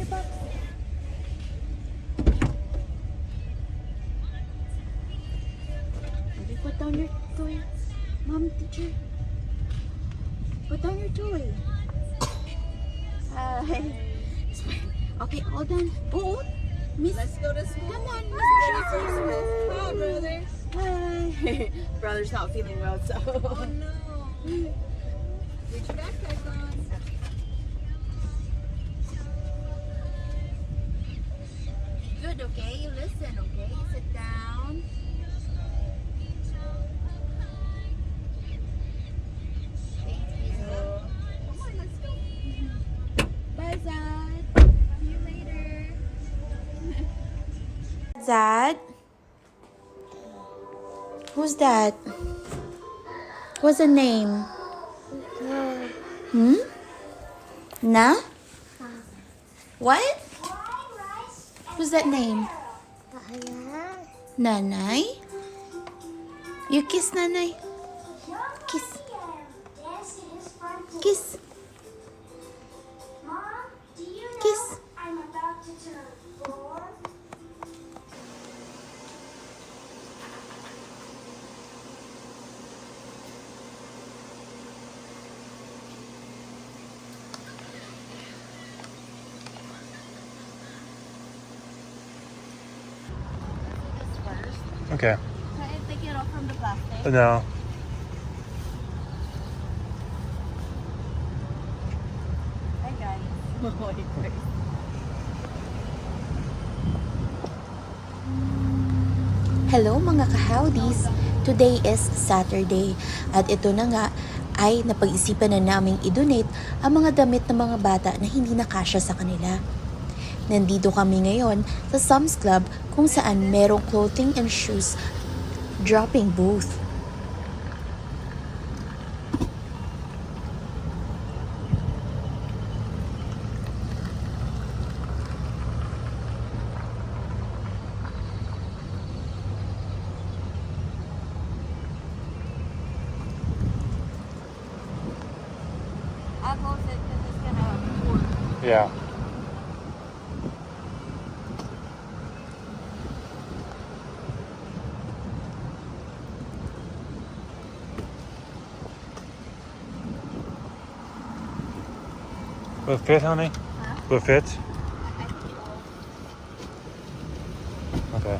Starbucks. Maybe put down your toy. Mom, teacher. Put down your toy. Hi. Okay, hold on. Oh, Miss. Let's go to school. Come on, Merry Miss. Christmas. Come on, brothers. Hi. Brother's not feeling well, so. Oh no. Get your backpack on. Good, okay? You listen, okay? Sit down. Come on, let's go. Bye, Zad. See you later. Zad? Who's that? What's the name? Hmm? Na? What? Who's that name? Nanay? You kiss Nanay. Kiss. Kiss. Mom, do you know Kiss. I'm about to turn 4? Okay. Can I take it off from the plastic? No. Hi guys. Hello mga ka-howdies! Today is Saturday at ito na nga ay napag-isipan na naming i-donate ang mga damit ng mga bata na hindi nakasya sa kanila. Nandito kami ngayon sa Sam's Club kung saan merong clothing and shoes dropping booth. I'll close it because it's gonna pour. Yeah. Will it fit, honey? Huh? Will it fit? I think it will. Okay.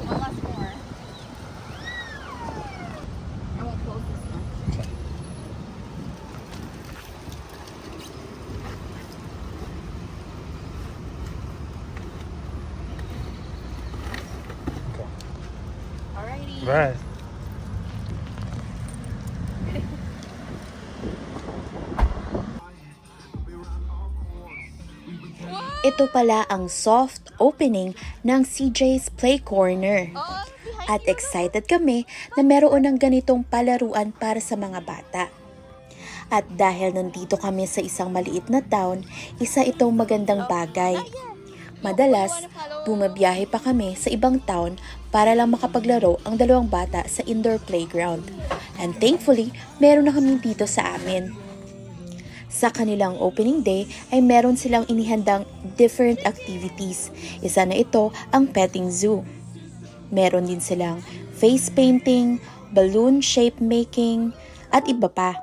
One last more. I won't close this one. Okay. Alrighty. Right. Ito pala ang soft opening ng CJ's Play Corner. Oh, At excited kami na meron ng ganitong palaruan para sa mga bata. At dahil nandito kami sa isang maliit na town, isa itong magandang bagay. Madalas, bumabiyahe pa kami sa ibang town para lang makapaglaro ang dalawang bata sa indoor playground. And thankfully, meron na kami dito sa amin. Sa kanilang opening day ay meron silang inihandang different activities. Isa na ito ang petting zoo. Meron din silang face painting, balloon shape making, at iba pa.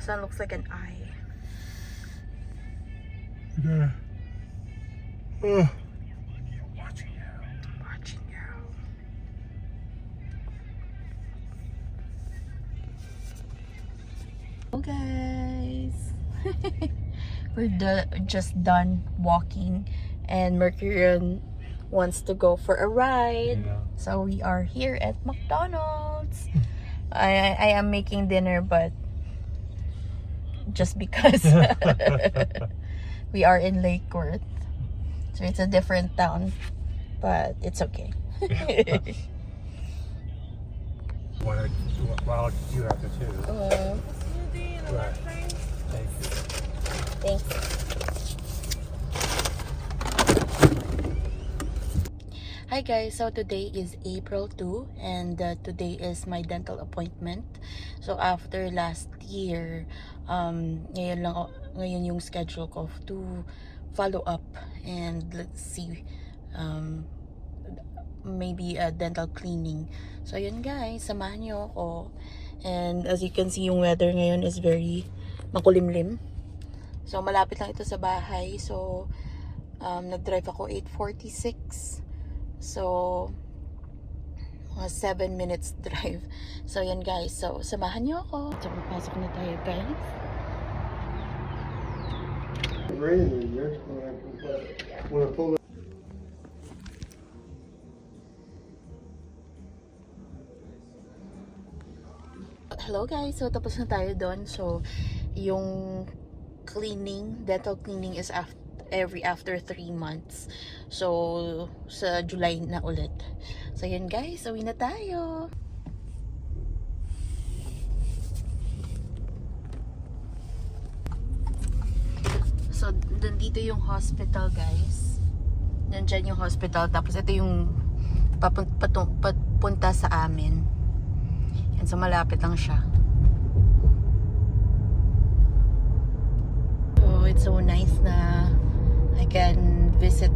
Sun looks like an eye. Yeah. Watching you. Hello guys. We're just done walking and Mercurian wants to go for a ride. Yeah. So we are here at McDonald's. I am making dinner, but just because we are in Lake Worth. So it's a different town, but it's okay. Well, you have to too. Right. Thank you. Thanks. Hi guys, so today is April 2 and today is my dental appointment. So after last year, ngayon yung schedule ko to follow up and let's see maybe a dental cleaning. So yun guys, samahan niyo ako. And as you can see, yung weather ngayon is very makulimlim. So malapit lang ito sa bahay. So nag-drive ako 8:46. So, mga 7 minutes drive. So, yan guys. So, samahan niyo ako. So, papasok na tayo guys. Hello guys. So, tapos na tayo doon. So, yung dental cleaning is after 3 months. So, sa July na ulit. So, yun guys. Uwi na tayo. So, dito yung hospital guys. Nandyan yung hospital. Tapos, ito yung papunta sa amin. Yan. So, malapit lang siya. So, it's so nice na I can visit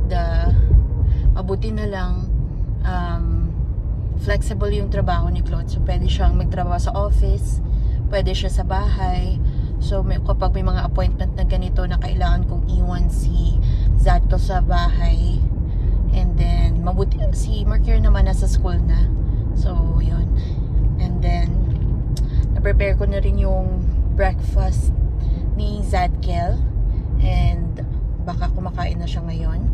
mabuti na lang flexible yung trabaho ni Claude. So pwede siyang magtrabaho sa office, pwede siya sa bahay. So kapag may mga appointment na ganito na kailangan kong iwan si Zadko sa bahay, and then mabuti si Mercury naman nasa school na. So yun. And then na-prepare ko na rin yung breakfast ni Zadkel, and baka kumakain na siya ngayon.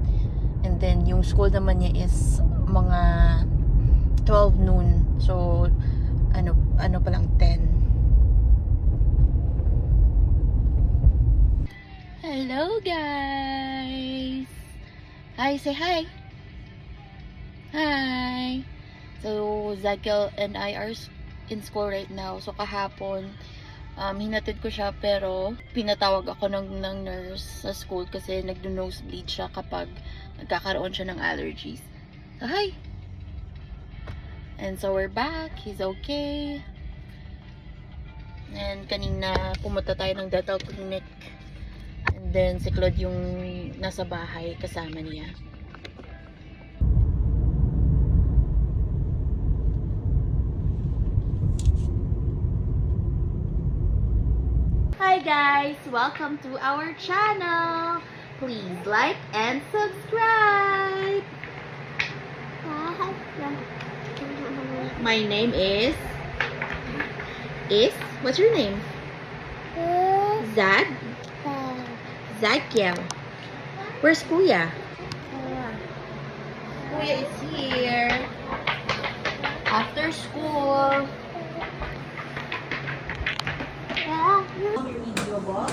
And then yung school naman niya is mga 12 noon. So ano pa lang 10. Hello guys. Hi, say hi. Hi. So Zadkel and I are in school right now. So kahapon hinatid ko siya, pero pinatawag ako ng nurse sa school kasi nagdo-nosebleed siya kapag nagkakaroon siya ng allergies. So, hi! And so, we're back. He's okay. And kanina, pumunta tayo ng dental clinic. And then, si Claude yung nasa bahay kasama niya. Hi guys! Welcome to our channel! Please like and subscribe! My name is... What's your name? Zad? Zadkiel. Where's Kuya? Kuya is here. After school. Video ba?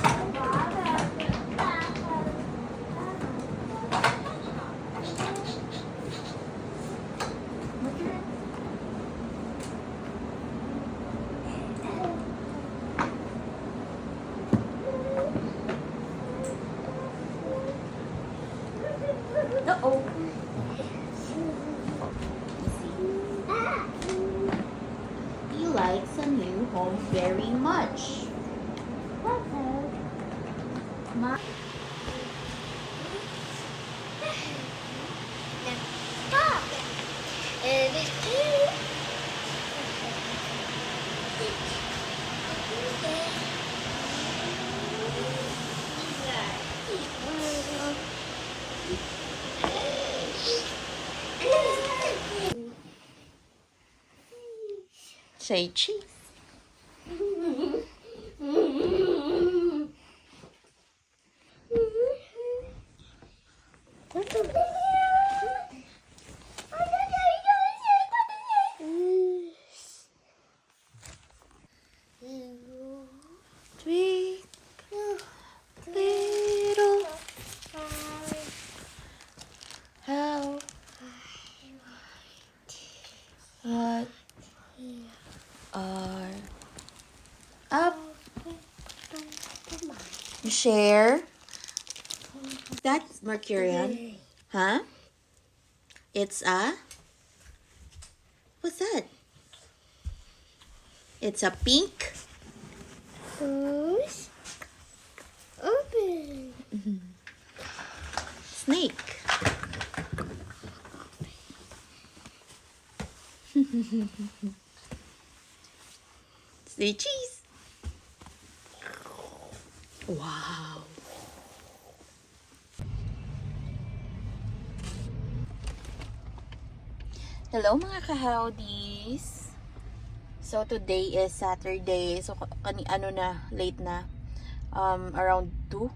Uh-oh. He likes a new home very much. Stop! And it's Say cheese. Twinkle, little, how what are up? You share? That's Mercurian. Huh? It's a... What's that? It's a pink... Who's open? snake. Say cheese. Wow. Hello mga ka-howdies. So today is Saturday. So late na. Around 2.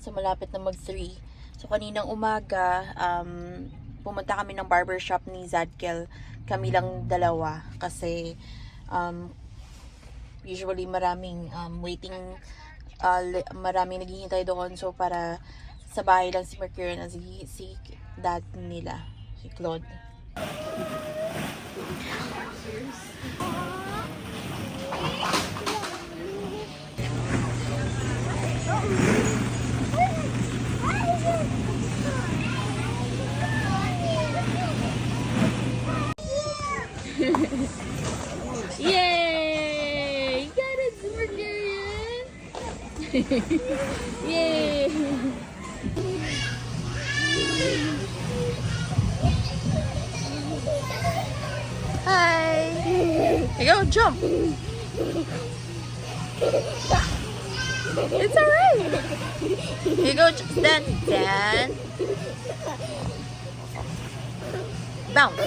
So malapit na mag 3. So kaninang umaga, pumunta kami ng barbershop ni Zadkel. Kami lang dalawa kasi usually maraming waiting, maraming naghihintay doon. So para sa bahay lang si Mercury na si dad nila, si Claude. Yay! You got it, Mercurian! Yay! Hi! Here you go, jump! It's alright! Here you go, stand, stand! Bounce!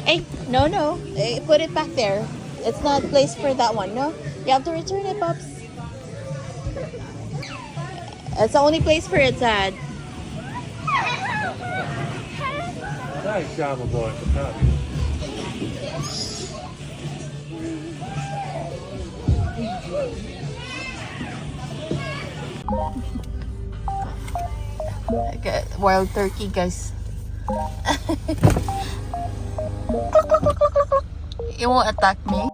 Hey, no. Hey, put it back there. It's not placed for that one, no? You have to return it, Pops. It's the only place for it, Dad. Nice job, my boy. Okay, wild turkey, guys. It won't attack me.